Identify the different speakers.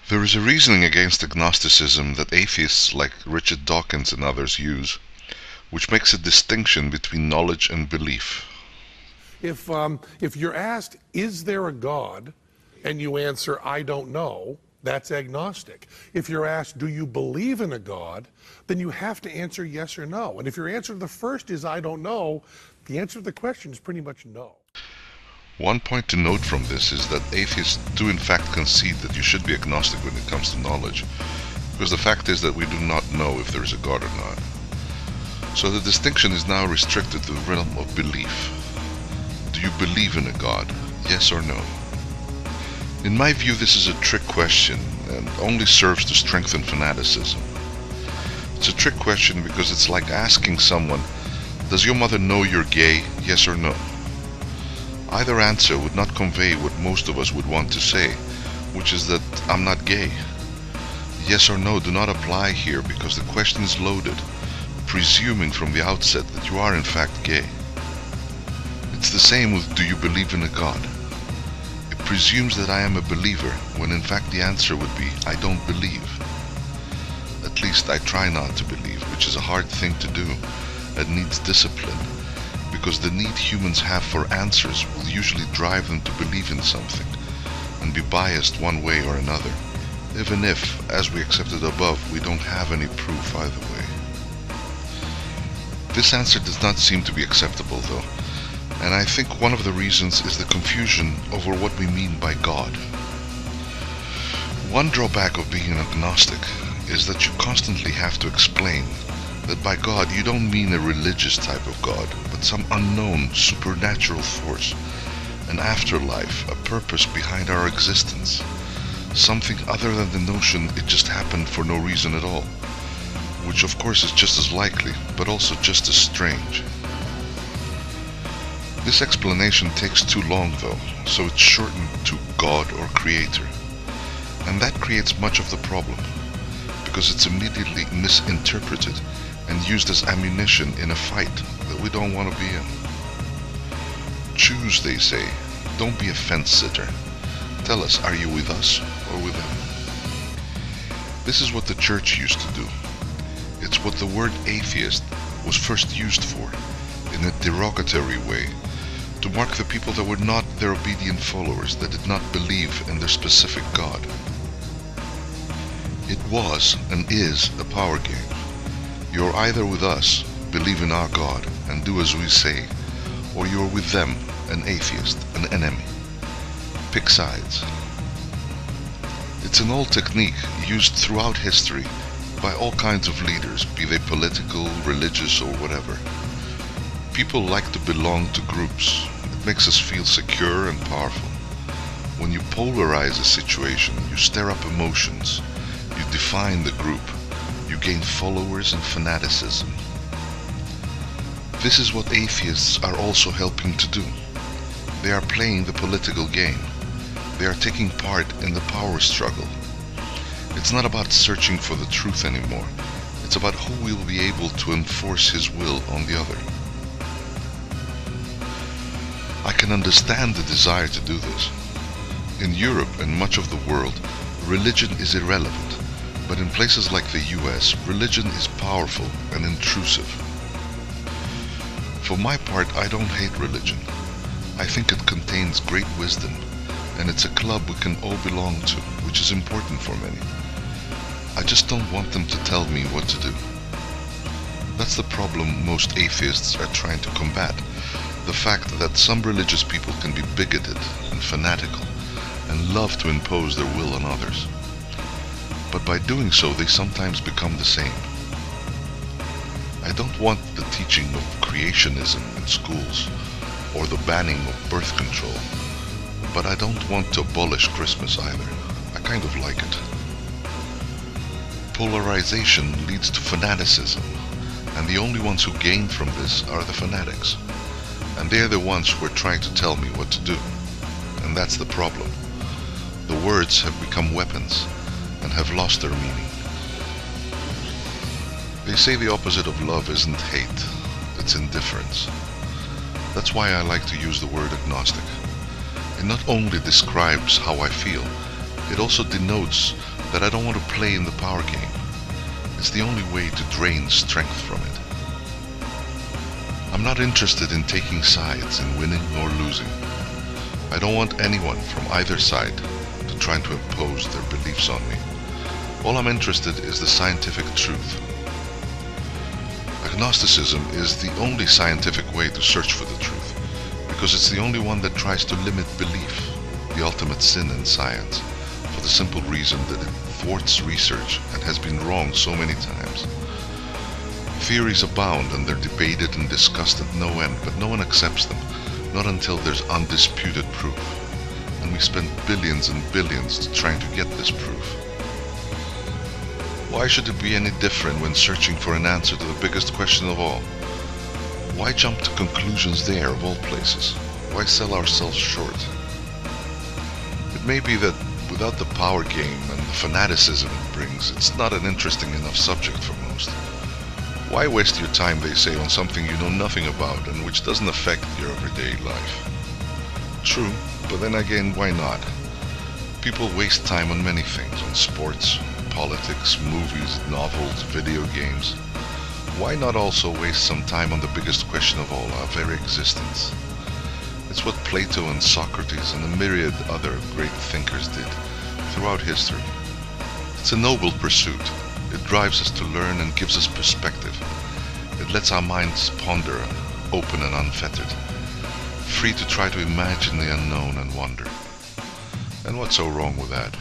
Speaker 1: There is a reasoning against agnosticism that atheists like Richard Dawkins and others use, which makes a distinction between knowledge and belief.
Speaker 2: If you're asked, is there a God, and you answer, I don't know, that's agnostic. If you're asked, do you believe in a God, then you have to answer yes or no. And if your answer to the first is I don't know, the answer to the question is pretty much no.
Speaker 1: One point to note from this is that atheists do in fact concede that you should be agnostic when it comes to knowledge, because the fact is that we do not know if there is a God or not. So the distinction is now restricted to the realm of belief. Do you believe in a God? Yes or no? In my view, this is a trick question and only serves to strengthen fanaticism. It's a trick question because it's like asking someone, does your mother know you're gay? Yes or no? Either answer would not convey what most of us would want to say, which is that I'm not gay. Yes or no do not apply here because the question is loaded, presuming from the outset that you are in fact gay. It's the same with do you believe in a God? It presumes that I am a believer, when in fact the answer would be I don't believe. At least I try not to believe, which is a hard thing to do and needs discipline, because the need humans have for answers will usually drive them to believe in something and be biased one way or another, even if, as we accepted above, we don't have any proof either way. This answer does not seem to be acceptable though, and I think one of the reasons is the confusion over what we mean by God. One drawback of being an agnostic is that you constantly have to explain that by God you don't mean a religious type of God, but some unknown supernatural force, an afterlife, a purpose behind our existence, something other than the notion it just happened for no reason at all, which of course is just as likely, but also just as strange. This explanation takes too long though, so it's shortened to God or Creator, and that creates much of the problem, because it's immediately misinterpreted and used as ammunition in a fight that we don't want to be in. Choose, they say. Don't be a fence sitter. Tell us, are you with us or with them? This is what the church used to do. It's what the word atheist was first used for, in a derogatory way, to mark the people that were not their obedient followers, that did not believe in their specific God. It was and is a power game. You're either with us, believe in our God, and do as we say, or you're with them, an atheist, an enemy. Pick sides. It's an old technique used throughout history by all kinds of leaders, be they political, religious, or whatever. People like to belong to groups. It makes us feel secure and powerful. When you polarize a situation, you stir up emotions, you define the group, you gain followers and fanaticism. This is what atheists are also helping to do. They are playing the political game. They are taking part in the power struggle. It's not about searching for the truth anymore. It's about who will be able to enforce his will on the other. I can understand the desire to do this. In Europe and much of the world, religion is irrelevant. But in places like the US, religion is powerful and intrusive. For my part, I don't hate religion. I think it contains great wisdom, and it's a club we can all belong to, which is important for many. I just don't want them to tell me what to do. That's the problem most atheists are trying to combat, the fact that some religious people can be bigoted and fanatical, and love to impose their will on others. But by doing so, they sometimes become the same. I don't want the teaching of creationism in schools, or the banning of birth control, but I don't want to abolish Christmas either. I kind of like it. Polarization leads to fanaticism, and the only ones who gain from this are the fanatics. And they're the ones who are trying to tell me what to do. And that's the problem. The words have become weapons, and have lost their meaning. They say the opposite of love isn't hate, it's indifference. That's why I like to use the word agnostic. It not only describes how I feel, it also denotes that I don't want to play in the power game. It's the only way to drain strength from it. I'm not interested in taking sides, in winning or losing. I don't want anyone from either side to try to impose their beliefs on me. All I'm interested is the scientific truth. Agnosticism is the only scientific way to search for the truth, because it's the only one that tries to limit belief, the ultimate sin in science, for the simple reason that it thwarts research and has been wrong so many times. Theories abound and they're debated and discussed at no end, but no one accepts them, not until there's undisputed proof. And we spend billions and billions trying to get this proof. Why should it be any different when searching for an answer to the biggest question of all? Why jump to conclusions there of all places? Why sell ourselves short? It may be that without the power game and the fanaticism it brings, it's not an interesting enough subject for most. Why waste your time, they say, on something you know nothing about and which doesn't affect your everyday life? True, but then again, why not? People waste time on many things, on sports, politics, movies, novels, video games. Why not also waste some time on the biggest question of all, our very existence? It's what Plato and Socrates and a myriad other great thinkers did throughout history. It's a noble pursuit. It drives us to learn and gives us perspective. It lets our minds ponder, open and unfettered, free to try to imagine the unknown and wonder. And what's so wrong with that?